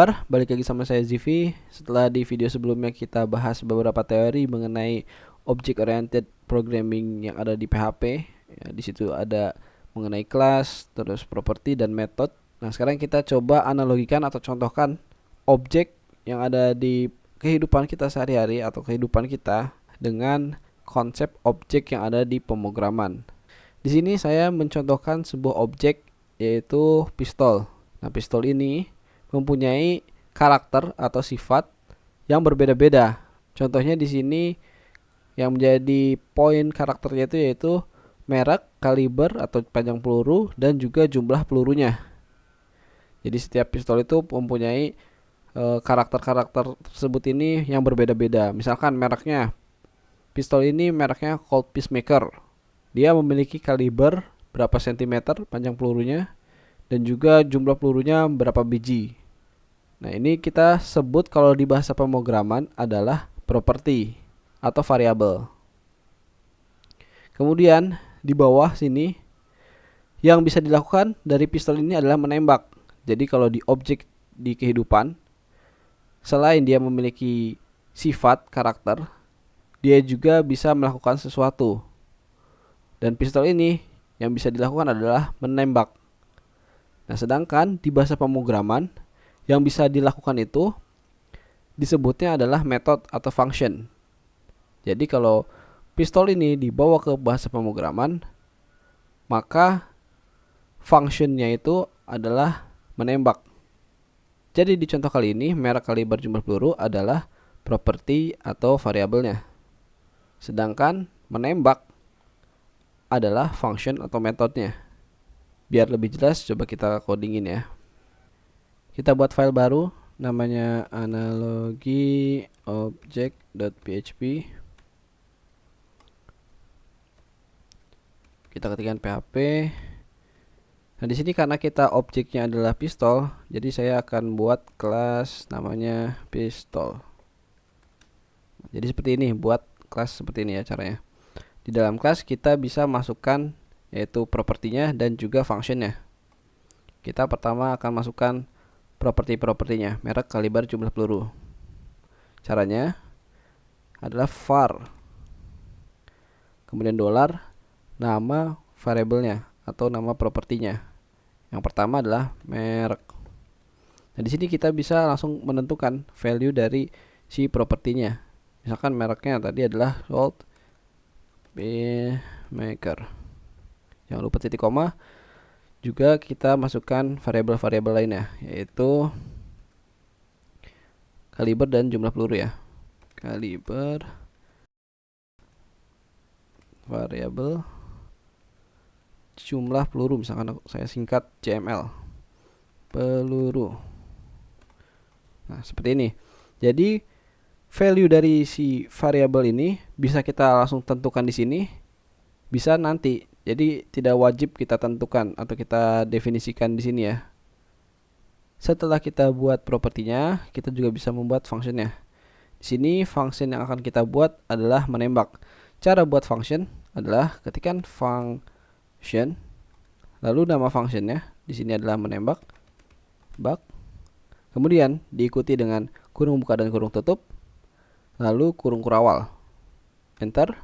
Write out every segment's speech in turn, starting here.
Balik lagi sama saya Zivi. Setelah di video sebelumnya kita bahas beberapa teori mengenai object oriented programming yang ada di PHP. Ya, di situ ada mengenai kelas, terus properti dan method. Nah, sekarang kita coba analogikan atau contohkan objek yang ada di kehidupan kita sehari-hari atau kehidupan kita dengan konsep objek yang ada di pemrograman. Di sini saya mencontohkan sebuah objek yaitu pistol. Nah, pistol ini mempunyai karakter atau sifat yang berbeda-beda. Contohnya di sini yang menjadi poin karakternya itu yaitu merek, kaliber atau panjang peluru dan juga jumlah pelurunya. Jadi setiap pistol itu mempunyai karakter-karakter tersebut ini yang berbeda-beda. Misalkan mereknya, pistol ini mereknya Colt Peacemaker. Dia memiliki kaliber berapa sentimeter panjang pelurunya dan juga jumlah pelurunya berapa biji. Nah, ini kita sebut kalau di bahasa pemrograman adalah properti atau variabel. Kemudian di bawah sini yang bisa dilakukan dari pistol ini adalah menembak. Jadi kalau di objek di kehidupan, selain dia memiliki sifat karakter, dia juga bisa melakukan sesuatu. Dan pistol ini yang bisa dilakukan adalah menembak. Nah, sedangkan di bahasa pemrograman yang bisa dilakukan itu disebutnya adalah method atau function. Jadi kalau pistol ini dibawa ke bahasa pemrograman, maka functionnya itu adalah menembak. Jadi di contoh kali ini merek, kaliber, jumlah peluru adalah properti atau variabelnya. Sedangkan menembak adalah function atau metodenya. Biar lebih jelas coba kita codingin ya. Kita buat file baru namanya analogi object.php. Kita ketikkan PHP. Nah, di sini karena kita objeknya adalah pistol, jadi saya akan buat kelas namanya pistol. Jadi seperti ini, buat kelas seperti ini ya caranya. Di dalam kelas kita bisa masukkan yaitu propertinya dan juga functionnya. Kita pertama akan masukkan properti-propertinya, merek, kaliber, jumlah peluru. Caranya adalah var, kemudian dolar, nama variabelnya atau nama propertinya. Yang pertama adalah merek. Nah, di sini kita bisa langsung menentukan value dari si propertinya. Misalkan mereknya tadi adalah Colt Peacemaker. Jangan lupa titik koma. Juga kita masukkan variabel-variabel lainnya, yaitu kaliber dan jumlah peluru ya. Kaliber, variabel, jumlah peluru, misalkan saya singkat CML, peluru. Nah, seperti ini. Jadi value dari si variabel ini bisa kita langsung tentukan di sini, bisa nanti. Jadi tidak wajib kita tentukan atau kita definisikan di sini ya. Setelah kita buat propertinya, kita juga bisa membuat functionnya. Di sini function yang akan kita buat adalah menembak. Cara buat function adalah ketikkan function, lalu nama functionnya di sini adalah menembak, bak. Kemudian diikuti dengan kurung buka dan kurung tutup, lalu kurung kurawal. Enter.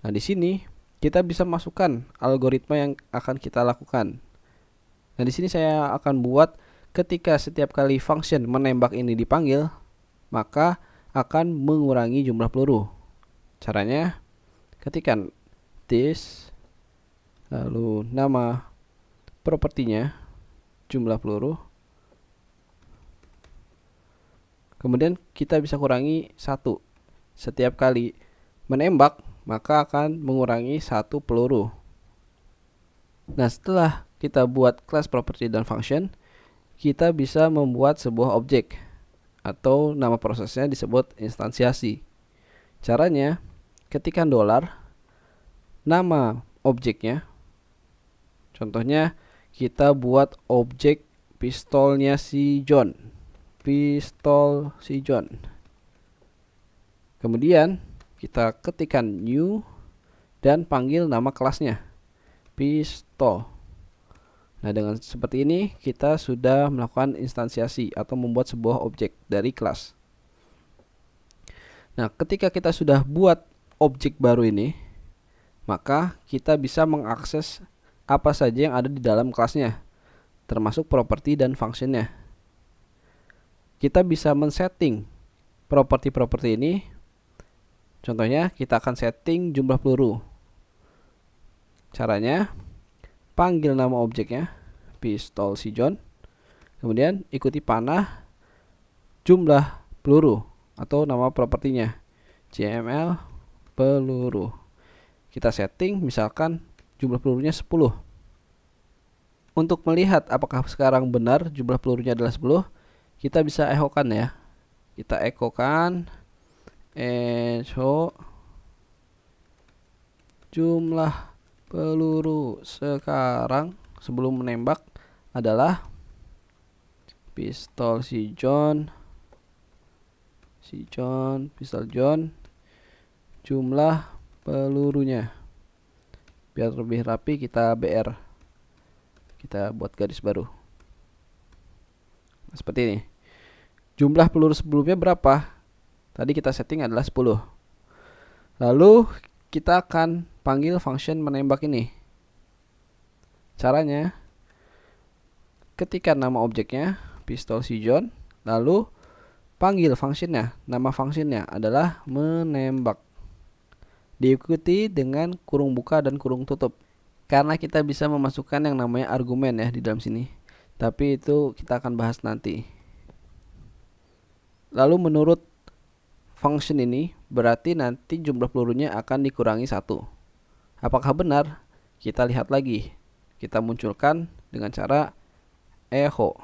Nah, di sini kita bisa masukkan algoritma yang akan kita lakukan. Nah, di sini saya akan buat ketika setiap kali function menembak ini dipanggil, maka akan mengurangi jumlah peluru. Caranya ketikkan this, lalu nama propertinya, jumlah peluru. Kemudian kita bisa kurangi 1. Setiap kali menembak, maka akan mengurangi 1 peluru. Nah, setelah kita buat class, property, dan function, kita bisa membuat sebuah objek atau nama prosesnya disebut instansiasi. Caranya, ketikkan dolar, nama objeknya. Contohnya, kita buat objek pistolnya si John. Pistol si John. Kemudian, kita ketikkan new dan panggil nama kelasnya, pistol. Nah, dengan seperti ini kita sudah melakukan instansiasi atau membuat sebuah objek dari kelas. Nah, ketika kita sudah buat objek baru ini, maka kita bisa mengakses apa saja yang ada di dalam kelasnya, termasuk properti dan fungsinya. Kita bisa men-setting properti-properti ini. Contohnya, kita akan setting jumlah peluru. Caranya, panggil nama objeknya, pistol si John. Kemudian ikuti panah jumlah peluru atau nama propertinya, JML peluru. Kita setting misalkan jumlah pelurunya 10. Untuk melihat apakah sekarang benar jumlah pelurunya adalah 10, kita bisa echokan ya. Kita echokan echo jumlah peluru sekarang sebelum menembak adalah pistol si John, pistol John, jumlah pelurunya. Biar lebih rapi kita BR, kita buat garis baru. Nah, seperti ini. Jumlah peluru sebelumnya berapa? Tadi kita setting adalah 10. Lalu kita akan panggil function menembak ini. Caranya, ketikkan nama objeknya, pistol si John, lalu panggil fungsinya. Nama fungsinya adalah menembak. Diikuti dengan kurung buka dan kurung tutup. Karena kita bisa memasukkan yang namanya argumen ya di dalam sini. Tapi itu kita akan bahas nanti. Lalu menurut function ini berarti nanti jumlah pelurunya akan dikurangi 1. Apakah benar? Kita lihat lagi. Kita munculkan dengan cara echo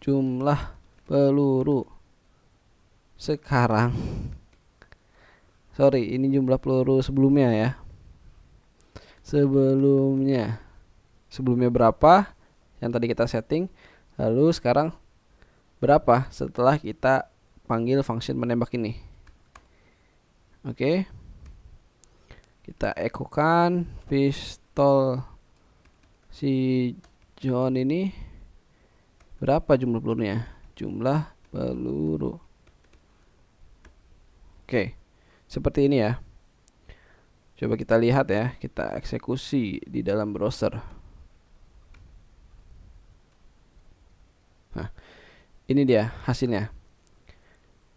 jumlah peluru sekarang. Sorry, ini jumlah peluru sebelumnya ya. Sebelumnya berapa yang tadi kita setting, lalu sekarang berapa setelah kita panggil function menembak ini. Oke. Kita echokan pistol si John ini berapa jumlah pelurunya? Jumlah peluru. Oke. Seperti ini ya. Coba kita lihat ya, kita eksekusi di dalam browser. Nah, ini dia hasilnya.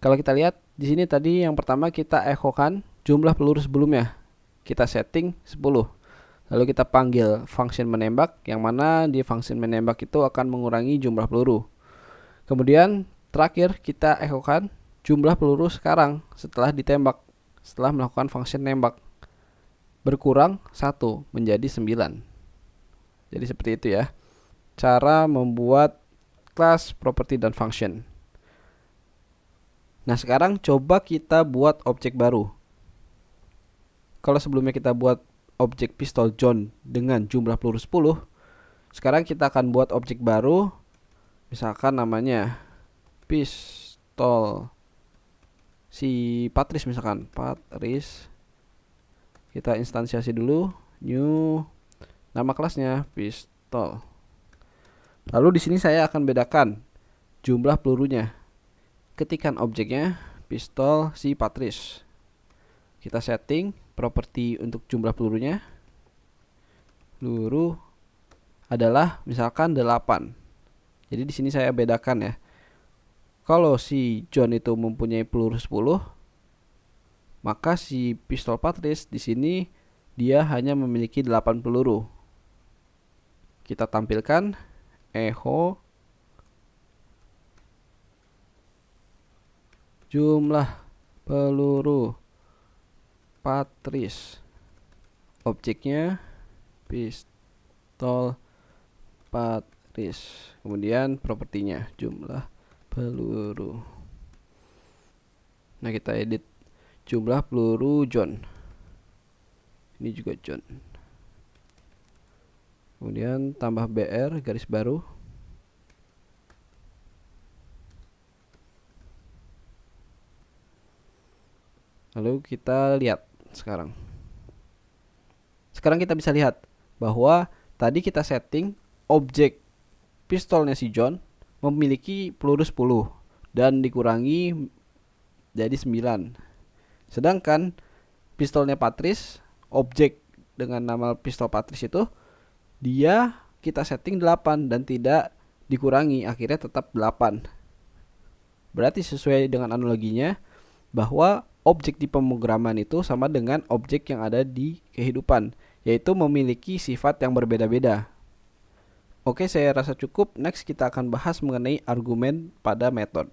Kalau kita lihat di sini tadi yang pertama kita echokan jumlah peluru sebelumnya. Kita setting 10. Lalu kita panggil function menembak, yang mana di function menembak itu akan mengurangi jumlah peluru. Kemudian terakhir kita echokan jumlah peluru sekarang setelah ditembak, setelah melakukan function nembak. Berkurang 1 menjadi 9. Jadi seperti itu ya cara membuat kelas, properti, dan function. Nah, sekarang coba kita buat objek baru. Kalau sebelumnya kita buat objek pistol John dengan jumlah peluru 10, sekarang kita akan buat objek baru. Misalkan namanya pistol si Patrice, misalkan Patrice. Kita instansiasi dulu, new, nama kelasnya pistol. Lalu di sini saya akan bedakan jumlah pelurunya. Ketikkan objeknya pistol si Patrice. Kita setting properti untuk jumlah pelurunya. Peluru adalah misalkan 8. Jadi di sini saya bedakan ya. Kalau si John itu mempunyai peluru 10, maka si pistol Patrice di sini dia hanya memiliki 8 peluru. Kita tampilkan echo jumlah peluru Patrice. Objeknya pistol Patrice. Kemudian propertinya jumlah peluru. Nah, kita edit jumlah peluru John. Ini juga John. Kemudian tambah BR garis baru. Lalu kita lihat sekarang. Sekarang kita bisa lihat bahwa tadi kita setting objek pistolnya si John memiliki peluru 10 dan dikurangi jadi 9. Sedangkan pistolnya Patrice, objek dengan nama pistol Patrice itu, dia kita setting 8 dan tidak dikurangi, akhirnya tetap 8. Berarti sesuai dengan analoginya bahwa objek di pemrograman itu sama dengan objek yang ada di kehidupan, yaitu memiliki sifat yang berbeda-beda. Oke, saya rasa cukup. Next kita akan bahas mengenai argumen pada metode.